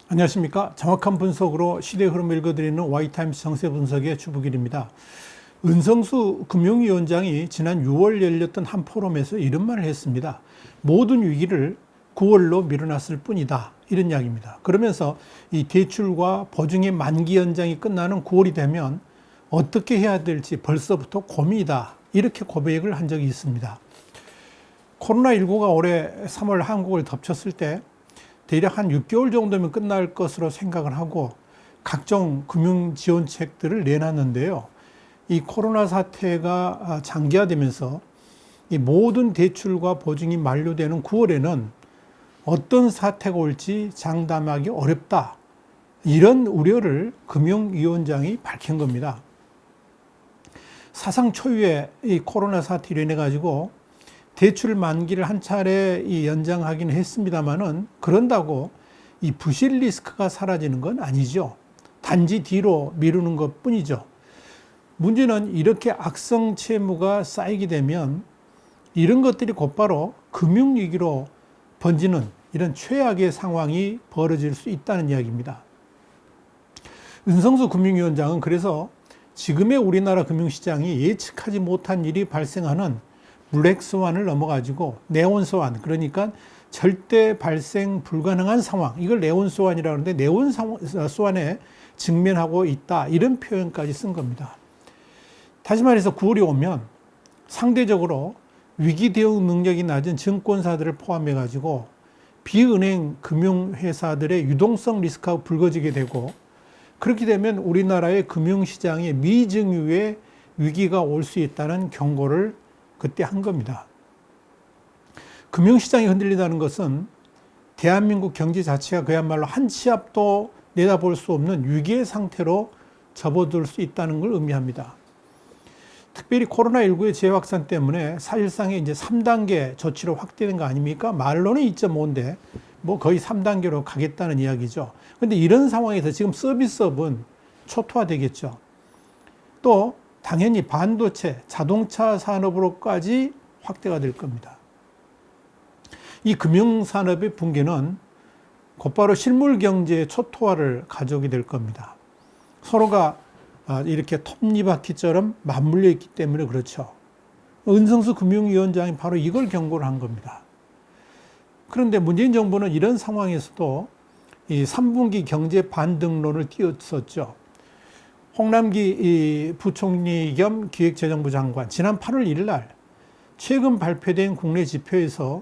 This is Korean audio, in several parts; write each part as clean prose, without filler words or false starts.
안녕하십니까. 정확한 분석으로 시대 흐름을 읽어드리는 Y타임스 정세 분석의 주부길입니다. 은성수 금융위원장이 지난 6월 열렸던 한 포럼에서 이런 말을 했습니다. 모든 위기를 9월로 미뤄놨을 뿐이다. 이런 이야기입니다. 그러면서 이 대출과 보증의 만기 연장이 끝나는 9월이 되면 어떻게 해야 될지 벌써부터 고민이다. 이렇게 고백을 한 적이 있습니다. 코로나19가 올해 3월 한국을 덮쳤을 때 대략 한 6개월 정도면 끝날 것으로 생각을 하고 각종 금융지원책들을 내놨는데요. 이 코로나 사태가 장기화되면서 이 모든 대출과 보증이 만료되는 9월에는 어떤 사태가 올지 장담하기 어렵다. 이런 우려를 금융위원장이 밝힌 겁니다. 사상 초유의 이 코로나 사태로 인해 가지고 대출 만기를 한 차례 연장하기는 했습니다만은 그런다고 이 부실 리스크가 사라지는 건 아니죠. 단지 뒤로 미루는 것 뿐이죠. 문제는 이렇게 악성 채무가 쌓이게 되면 이런 것들이 곧바로 금융위기로 번지는 이런 최악의 상황이 벌어질 수 있다는 이야기입니다. 은성수 금융위원장은 그래서 지금의 우리나라 금융시장이 예측하지 못한 일이 발생하는 블랙스완을 넘어가지고 네온스완, 그러니까 절대 발생 불가능한 상황, 이걸 네온스완이라고 하는데 네온스완에 직면하고 있다, 이런 표현까지 쓴 겁니다. 다시 말해서 9월이 오면 상대적으로 위기 대응 능력이 낮은 증권사들을 포함해 가지고 비은행 금융회사들의 유동성 리스크가 불거지게 되고, 그렇게 되면 우리나라의 금융시장에 미증유의 위기가 올 수 있다는 경고를 그때 한 겁니다. 금융시장이 흔들린다는 것은 대한민국 경제 자체가 그야말로 한 치 앞도 내다볼 수 없는 위기의 상태로 접어들 수 있다는 걸 의미합니다. 특별히 코로나19의 재확산 때문에 사실상의 이제 3단계 조치로 확대된 거 아닙니까? 말로는 2.5인데 뭐 거의 3단계로 가겠다는 이야기죠. 그런데 이런 상황에서 지금 서비스업은 초토화되겠죠. 또 당연히 반도체, 자동차 산업으로까지 확대가 될 겁니다. 이 금융산업의 붕괴는 곧바로 실물 경제의 초토화를 가져오게 될 겁니다. 서로가 이렇게 톱니바퀴처럼 맞물려 있기 때문에 그렇죠. 은성수 금융위원장이 바로 이걸 경고를 한 겁니다. 그런데 문재인 정부는 이런 상황에서도 이 3분기 경제 반등론을 띄웠었죠. 홍남기 부총리 겸 기획재정부 장관, 지난 8월 1일 날 최근 발표된 국내 지표에서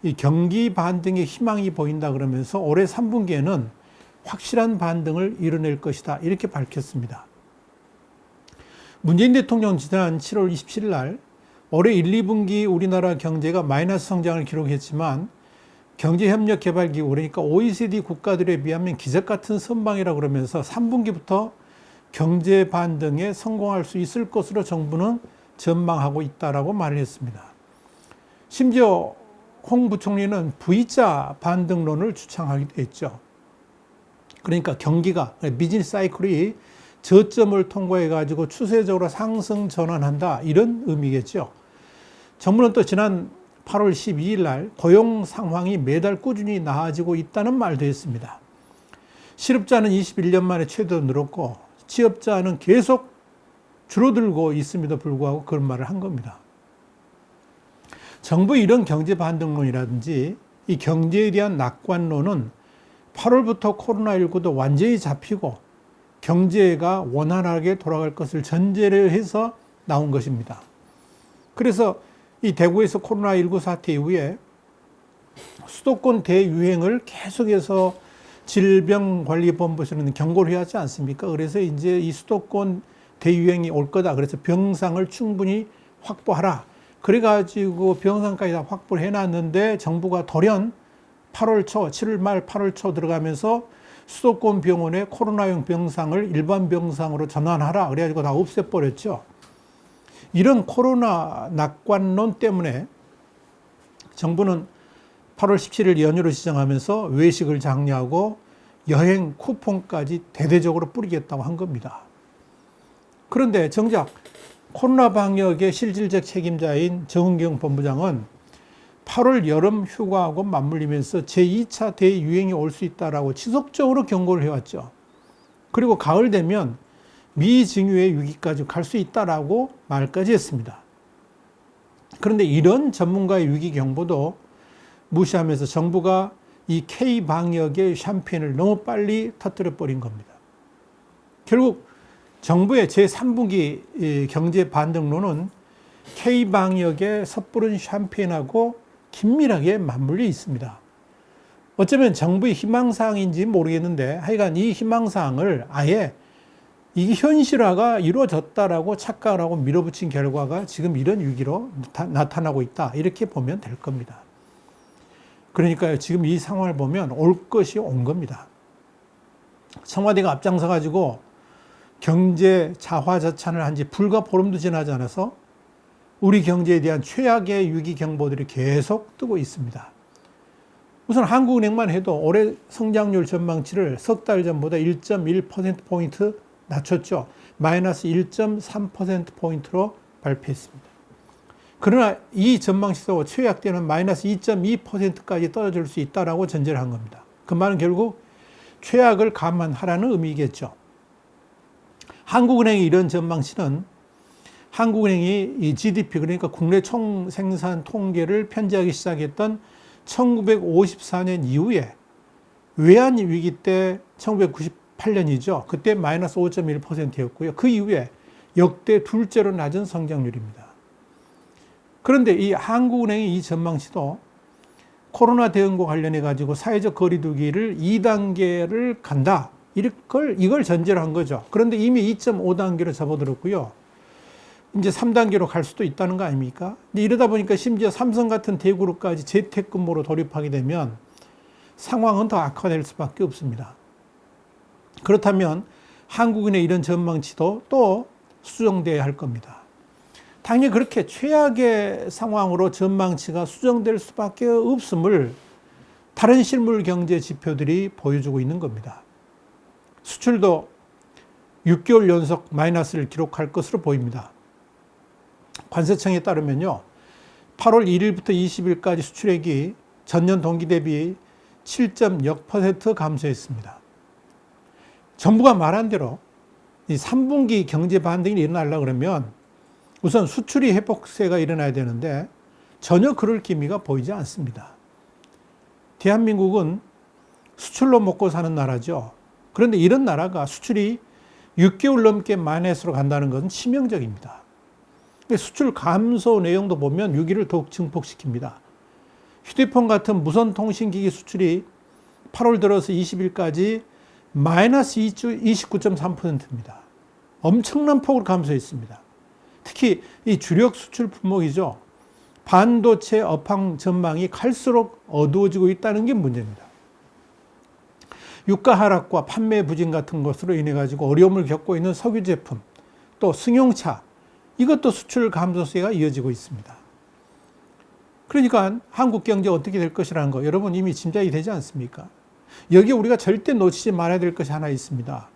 이 경기 반등의 희망이 보인다 그러면서 올해 3분기에는 확실한 반등을 이뤄낼 것이다, 이렇게 밝혔습니다. 문재인 대통령 지난 7월 27일 날 올해 1, 2분기 우리나라 경제가 마이너스 성장을 기록했지만 경제협력개발기구, 그러니까 OECD 국가들에 비하면 기적같은 선방이라 그러면서 3분기부터 경제 반등에 성공할 수 있을 것으로 정부는 전망하고 있다라고 말을 했습니다. 심지어 홍 부총리는 V자 반등론을 주창하기도 했죠. 그러니까 경기가, 비즈니스 사이클이 저점을 통과해 가지고 추세적으로 상승 전환한다, 이런 의미겠죠. 정부는 또 지난 8월 12일 날 고용 상황이 매달 꾸준히 나아지고 있다는 말도 했습니다. 실업자는 21년 만에 최대로 늘었고 취업자는 계속 줄어들고 있음에도 불구하고 그런 말을 한 겁니다. 정부의 이런 경제 반등론이라든지 이 경제에 대한 낙관론은 8월부터 코로나19도 완전히 잡히고 경제가 원활하게 돌아갈 것을 전제로 해서 나온 것입니다. 그래서 이 대구에서 코로나19 사태 이후에 수도권 대유행을 계속해서 질병관리본부에서는 경고를 해야 하지 않습니까? 그래서 이제 이 수도권 대유행이 올 거다. 그래서 병상을 충분히 확보하라. 그래가지고 병상까지 다 확보를 해놨는데 정부가 돌연 8월 초, 7월 말 8월 초 들어가면서 수도권 병원에 코로나용 병상을 일반 병상으로 전환하라. 그래가지고 다 없애버렸죠. 이런 코로나 낙관론 때문에 정부는 8월 17일 연휴를 지정하면서 외식을 장려하고 여행 쿠폰까지 대대적으로 뿌리겠다고 한 겁니다. 그런데 정작 코로나 방역의 실질적 책임자인 정은경 본부장은 8월 여름 휴가하고 맞물리면서 제2차 대유행이 올 수 있다라고 지속적으로 경고를 해왔죠. 그리고 가을 되면 미증유의 위기까지 갈 수 있다라고 말까지 했습니다. 그런데 이런 전문가의 위기 경보도 무시하면서 정부가 이 K방역의 샴페인을 너무 빨리 터뜨려 버린 겁니다. 결국 정부의 제3분기 경제 반등론은 K방역의 섣부른 샴페인하고 긴밀하게 맞물려 있습니다. 어쩌면 정부의 희망사항인지 모르겠는데 하여간 이 희망사항을 아예 이게 현실화가 이루어졌다라고 착각을 하고 밀어붙인 결과가 지금 이런 위기로 나타나고 있다. 이렇게 보면 될 겁니다. 그러니까 지금 이 상황을 보면 올 것이 온 겁니다. 청와대가 앞장서 가지고 경제 자화자찬을 한 지 불과 보름도 지나지 않아서 우리 경제에 대한 최악의 위기 경보들이 계속 뜨고 있습니다. 우선 한국은행만 해도 올해 성장률 전망치를 석 달 전보다 1.1%포인트 낮췄죠. 마이너스 1.3%포인트로 발표했습니다. 그러나 이 전망치도 최악되는 마이너스 2.2%까지 떨어질 수 있다라고 전제를 한 겁니다. 그 말은 결국 최악을 감안하라는 의미겠죠. 한국은행의 이런 전망치는 한국은행이 이 GDP, 그러니까 국내 총생산 통계를 편제하기 시작했던 1954년 이후에 외환위기 때 1998년이죠. 그때 마이너스 5.1%였고요. 그 이후에 역대 둘째로 낮은 성장률입니다. 그런데 이 한국은행의 이 전망치도 코로나 대응과 관련해 가지고 사회적 거리두기를 2단계를 간다. 이걸 전제로 한 거죠. 그런데 이미 2.5단계로 접어들었고요. 이제 3단계로 갈 수도 있다는 거 아닙니까? 이러다 보니까 심지어 삼성 같은 대그룹까지 재택근무로 돌입하게 되면 상황은 더 악화될 수밖에 없습니다. 그렇다면 한국인의 이런 전망치도 또 수정돼야 할 겁니다. 당연히 그렇게 최악의 상황으로 전망치가 수정될 수밖에 없음을 다른 실물 경제 지표들이 보여주고 있는 겁니다. 수출도 6개월 연속 마이너스를 기록할 것으로 보입니다. 관세청에 따르면요, 8월 1일부터 20일까지 수출액이 전년 동기 대비 7.0% 감소했습니다. 정부가 말한 대로 이 3분기 경제 반등이 일어나려고 그러면 우선 수출이 회복세가 일어나야 되는데 전혀 그럴 기미가 보이지 않습니다. 대한민국은 수출로 먹고 사는 나라죠. 그런데 이런 나라가 수출이 6개월 넘게 마이너스로 간다는 것은 치명적입니다. 수출 감소 내용도 보면 위기를 더욱 증폭시킵니다. 휴대폰 같은 무선통신기기 수출이 8월 들어서 20일까지 마이너스 29.3%입니다. 엄청난 폭으로 감소했습니다. 특히 이 주력 수출 품목이죠. 반도체 업황 전망이 갈수록 어두워지고 있다는 게 문제입니다. 유가 하락과 판매 부진 같은 것으로 인해 가지고 어려움을 겪고 있는 석유 제품, 또 승용차, 이것도 수출 감소세가 이어지고 있습니다. 그러니까 한국 경제 어떻게 될 것이라는 거 여러분 이미 짐작이 되지 않습니까? 여기에 우리가 절대 놓치지 말아야 될 것이 하나 있습니다.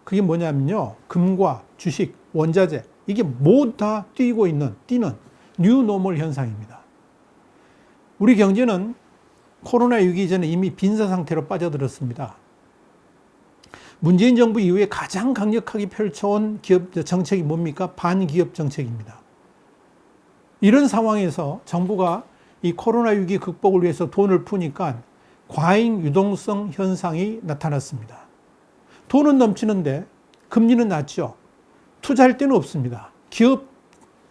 그게 뭐냐면요, 금과 주식, 원자재, 이게 모두 다 뛰는 뉴노멀 현상입니다. 우리 경제는 코로나 위기 이전에 이미 빈사 상태로 빠져들었습니다. 문재인 정부 이후에 가장 강력하게 펼쳐온 기업 정책이 뭡니까? 반기업 정책입니다. 이런 상황에서 정부가 이 코로나 위기 극복을 위해서 돈을 푸니까 과잉 유동성 현상이 나타났습니다. 돈은 넘치는데 금리는 낮죠. 투자할 데는 없습니다. 기업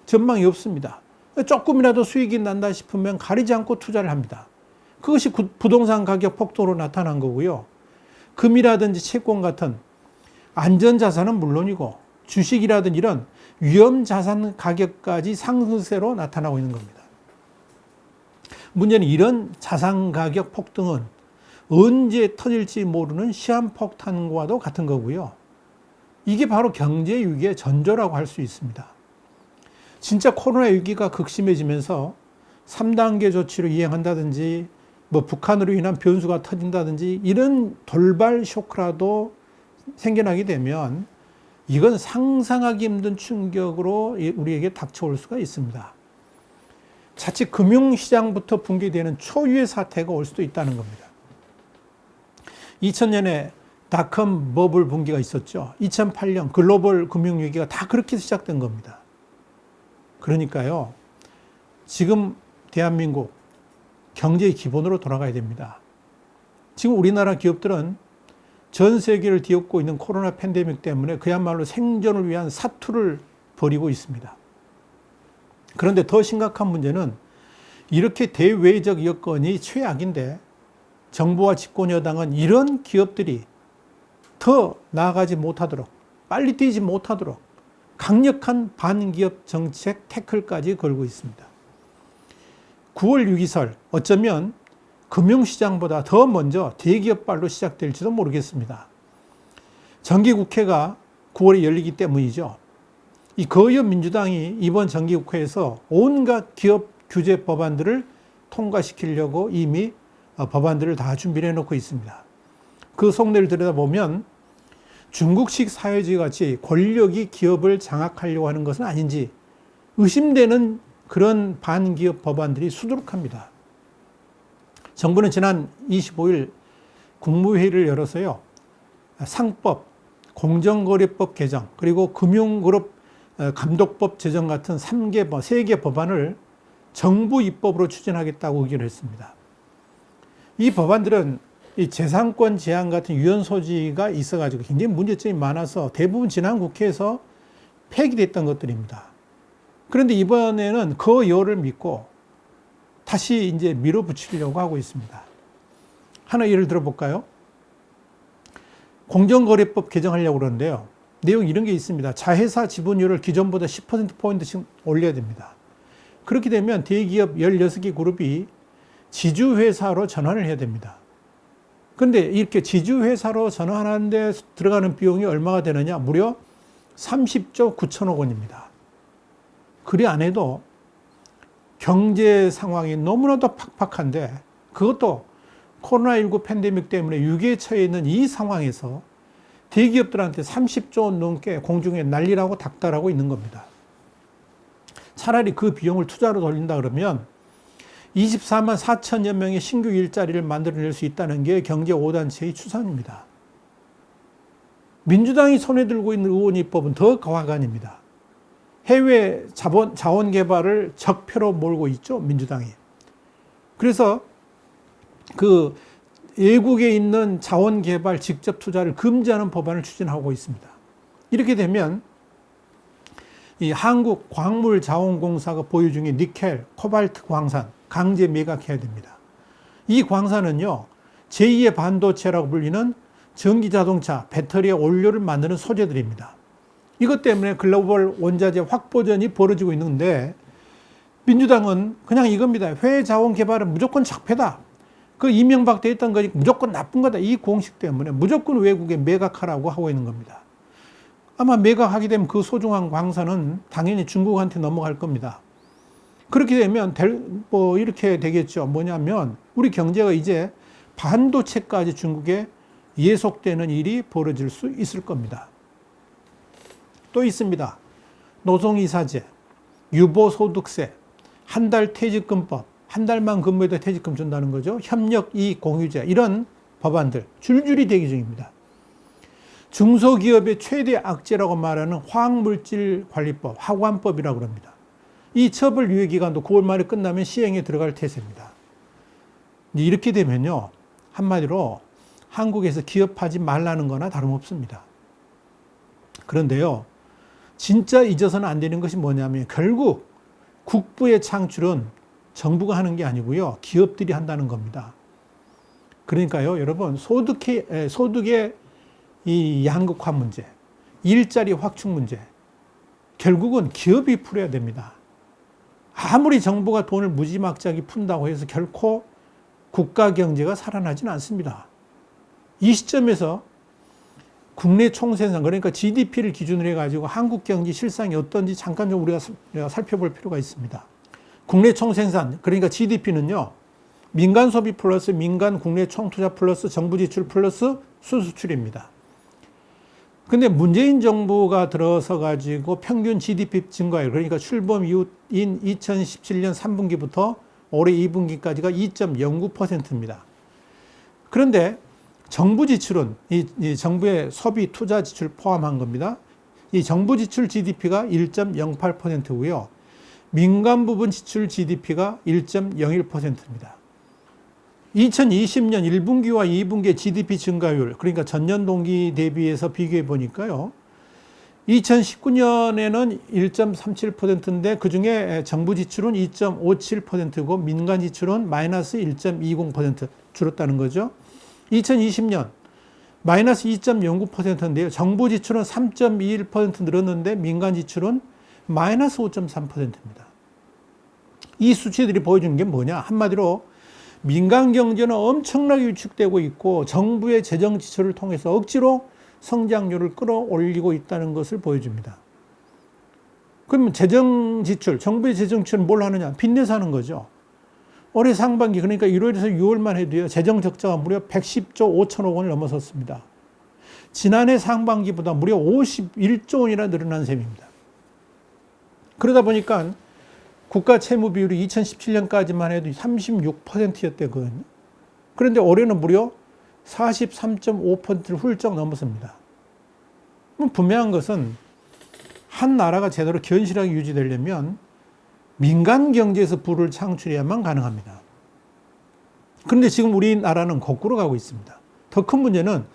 전망이 없습니다. 조금이라도 수익이 난다 싶으면 가리지 않고 투자를 합니다. 그것이 부동산 가격 폭등으로 나타난 거고요. 금이라든지 채권 같은 안전자산은 물론이고 주식이라든지 이런 위험자산 가격까지 상승세로 나타나고 있는 겁니다. 문제는 이런 자산 가격 폭등은 언제 터질지 모르는 시한폭탄과도 같은 거고요. 이게 바로 경제 위기의 전조라고 할 수 있습니다. 진짜 코로나 위기가 극심해지면서 3단계 조치를 이행한다든지 북한으로 인한 변수가 터진다든지 이런 돌발 쇼크라도 생겨나게 되면 이건 상상하기 힘든 충격으로 우리에게 닥쳐올 수가 있습니다. 자칫 금융시장부터 붕괴되는 초유의 사태가 올 수도 있다는 겁니다. 2000년에 닷컴 버블 붕괴가 있었죠. 2008년 글로벌 금융위기가 다 그렇게 시작된 겁니다. 그러니까요, 지금 대한민국 경제의 기본으로 돌아가야 됩니다. 지금 우리나라 기업들은 전 세계를 뒤엎고 있는 코로나 팬데믹 때문에 그야말로 생존을 위한 사투를 벌이고 있습니다. 그런데 더 심각한 문제는 이렇게 대외적 여건이 최악인데 정부와 집권 여당은 이런 기업들이 더 나아가지 못하도록, 빨리 뛰지 못하도록 강력한 반기업 정책 태클까지 걸고 있습니다. 9월 6.2설 어쩌면 금융시장보다 더 먼저 대기업발로 시작될지도 모르겠습니다. 정기국회가 9월에 열리기 때문이죠. 이 거여 민주당이 이번 정기국회에서 온갖 기업 규제 법안들을 통과시키려고 이미 법안들을 다 준비를 해놓고 있습니다. 그 속내를 들여다보면 중국식 사회주의 같이 권력이 기업을 장악하려고 하는 것은 아닌지 의심되는 그런 반기업 법안들이 수두룩합니다. 정부는 지난 25일 국무회의를 열어서요, 상법, 공정거래법 개정, 그리고 금융그룹 감독법 제정 같은 3개 법안을 정부 입법으로 추진하겠다고 의결을 했습니다. 이 법안들은 이 재산권 제한 같은 유연 소지가 있어가지고 굉장히 문제점이 많아서 대부분 지난 국회에서 폐기됐던 것들입니다. 그런데 이번에는 그 여를 믿고 다시 이제 밀어붙이려고 하고 있습니다. 하나 예를 들어볼까요? 공정거래법 개정하려고 그러는데요. 내용 이런 게 있습니다. 자회사 지분율을 기존보다 10%포인트씩 올려야 됩니다. 그렇게 되면 대기업 16개 그룹이 지주회사로 전환을 해야 됩니다. 그런데 이렇게 지주회사로 전환하는데 들어가는 비용이 얼마가 되느냐? 무려 30조 9천억 원입니다. 그리 안 해도 경제 상황이 너무나도 팍팍한데 그것도 코로나19 팬데믹 때문에 위기에 처해 있는 이 상황에서 대기업들한테 30조 원 넘게 공중에 난리라고 닥달하고 있는 겁니다. 차라리 그 비용을 투자로 돌린다 그러면 24만 4천여 명의 신규 일자리를 만들어낼 수 있다는 게 경제 5단체의 추산입니다. 민주당이 손에 들고 있는 의원 입법은 더 과관입니다. 해외 자원 개발을 적폐로 몰고 있죠, 민주당이. 그래서 그 외국에 있는 자원 개발 직접 투자를 금지하는 법안을 추진하고 있습니다. 이렇게 되면 이 한국광물자원공사가 보유 중인 니켈, 코발트 광산 강제 매각해야 됩니다. 이 광산은요, 제2의 반도체라고 불리는 전기자동차, 배터리의 원료를 만드는 소재들입니다. 이것 때문에 글로벌 원자재 확보전이 벌어지고 있는데 민주당은 그냥 이겁니다. 해외 자원 개발은 무조건 적폐다. 그 이명박 때 했던 거니 무조건 나쁜 거다. 이 공식 때문에 무조건 외국에 매각하라고 하고 있는 겁니다. 아마 매각하게 되면 그 소중한 광산은 당연히 중국한테 넘어갈 겁니다. 그렇게 되면 이렇게 되겠죠. 뭐냐면 우리 경제가 이제 반도체까지 중국에 예속되는 일이 벌어질 수 있을 겁니다. 또 있습니다. 노동이사제, 유보소득세, 한 달 퇴직금법, 한 달만 근무해도 퇴직금 준다는 거죠. 협력이익공유제, 이런 법안들 줄줄이 대기 중입니다. 중소기업의 최대 악재라고 말하는 화학물질관리법, 화관법이라고 합니다. 이 처벌 유예기간도 9월 말에 끝나면 시행에 들어갈 태세입니다. 이렇게 되면요, 한마디로 한국에서 기업하지 말라는 거나 다름없습니다. 그런데요, 진짜 잊어서는 안 되는 것이 뭐냐면 결국 국부의 창출은 정부가 하는 게 아니고요, 기업들이 한다는 겁니다. 그러니까요, 여러분, 소득의 이 양극화 문제, 일자리 확충 문제, 결국은 기업이 풀어야 됩니다. 아무리 정부가 돈을 무지막지하게 푼다고 해서 결코 국가 경제가 살아나지는 않습니다. 이 시점에서 국내 총생산, 그러니까 GDP를 기준으로 해가지고 한국 경제 실상이 어떤지 잠깐 좀 우리가 살펴볼 필요가 있습니다. 국내 총생산, 그러니까 GDP는요, 민간 소비 플러스 민간 국내 총투자 플러스 정부 지출 플러스 수수출입니다. 근데 문재인 정부가 들어서 가지고 평균 GDP 증가율, 그러니까 출범 이후인 2017년 3분기부터 올해 2분기까지가 2.09%입니다. 그런데 정부 지출은 이 정부의 소비 투자 지출 포함한 겁니다. 이 정부 지출 GDP가 1.08%고요. 민간 부분 지출 GDP가 1.01%입니다. 2020년 1분기와 2분기의 GDP 증가율, 그러니까 전년 동기 대비해서 비교해 보니까요. 2019년에는 1.37%인데 그중에 정부 지출은 2.57%고 민간 지출은 마이너스 1.20% 줄었다는 거죠. 2020년 마이너스 2.09%인데요. 정부 지출은 3.21% 늘었는데 민간 지출은 마이너스 5.3%입니다. 이 수치들이 보여주는 게 뭐냐? 한마디로 민간 경제는 엄청나게 위축되고 있고 정부의 재정 지출을 통해서 억지로 성장률을 끌어올리고 있다는 것을 보여줍니다. 그러면 재정 지출, 정부의 재정 지출은 뭘 하느냐? 빚내서 하는 거죠. 올해 상반기, 그러니까 1월에서 6월만 해도요, 재정 적자가 무려 110조 5천억 원을 넘어섰습니다. 지난해 상반기보다 무려 51조 원이나 늘어난 셈입니다. 그러다 보니까 국가 채무 비율이 2017년까지만 해도 36%였대거든요. 그런데 올해는 무려 43.5%를 훌쩍 넘었습니다. 분명한 것은 한 나라가 제대로 견실하게 유지되려면 민간 경제에서 부를 창출해야만 가능합니다. 그런데 지금 우리나라는 거꾸로 가고 있습니다. 더 큰 문제는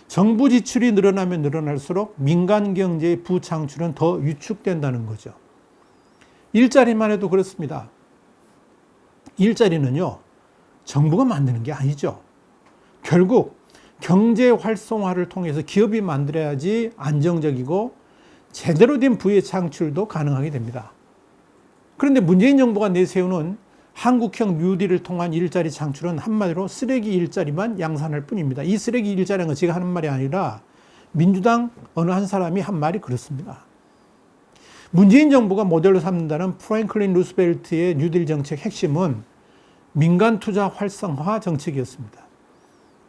정부 지출이 늘어나면 늘어날수록 민간 경제의 부창출은 더 위축된다는 거죠. 일자리만 해도 그렇습니다. 일자리는요, 정부가 만드는 게 아니죠. 결국 경제 활성화를 통해서 기업이 만들어야지 안정적이고 제대로 된 부의 창출도 가능하게 됩니다. 그런데 문재인 정부가 내세우는 한국형 뉴딜을 통한 일자리 창출은 한마디로 쓰레기 일자리만 양산할 뿐입니다. 이 쓰레기 일자리는 건 제가 하는 말이 아니라 민주당 어느 한 사람이 한 말이 그렇습니다. 문재인 정부가 모델로 삼는다는 프랭클린 루스벨트의 뉴딜 정책 핵심은 민간 투자 활성화 정책이었습니다.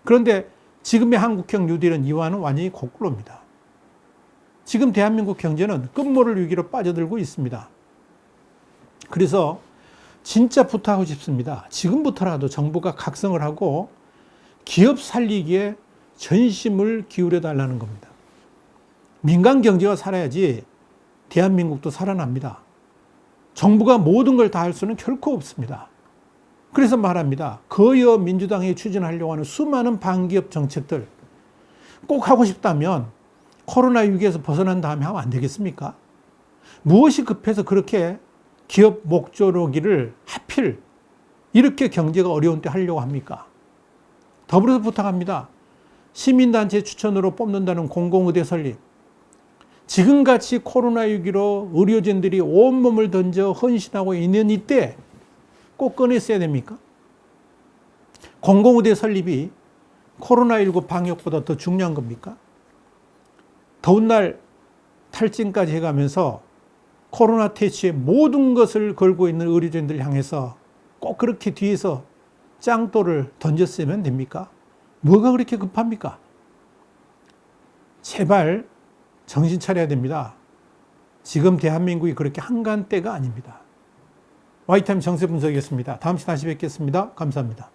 그런데 지금의 한국형 뉴딜은 이와는 완전히 거꾸로입니다. 지금 대한민국 경제는 끝모를 위기로 빠져들고 있습니다. 그래서 진짜 부탁하고 싶습니다. 지금부터라도 정부가 각성을 하고 기업 살리기에 전심을 기울여 달라는 겁니다. 민간 경제가 살아야지 대한민국도 살아납니다. 정부가 모든 걸 다 할 수는 결코 없습니다. 그래서 말합니다. 거여 민주당이 추진하려고 하는 수많은 반기업 정책들 꼭 하고 싶다면 코로나 위기에서 벗어난 다음에 하면 안 되겠습니까? 무엇이 급해서 그렇게 기업 목조르기를 하필 이렇게 경제가 어려운 때 하려고 합니까? 더불어서 부탁합니다. 시민단체 추천으로 뽑는다는 공공의대 설립. 지금같이 코로나19로 의료진들이 온몸을 던져 헌신하고 있는 이때 꼭 꺼냈어야 됩니까? 공공의대 설립이 코로나19 방역보다 더 중요한 겁니까? 더운 날 탈진까지 해가면서 코로나 퇴치에 모든 것을 걸고 있는 의료진들 향해서 꼭 그렇게 뒤에서 짱돌을 던졌으면 됩니까? 뭐가 그렇게 급합니까? 제발 정신 차려야 됩니다. 지금 대한민국이 그렇게 한가한 때가 아닙니다. 와이타임 정세 분석이었습니다. 다음 시간에 다시 뵙겠습니다. 감사합니다.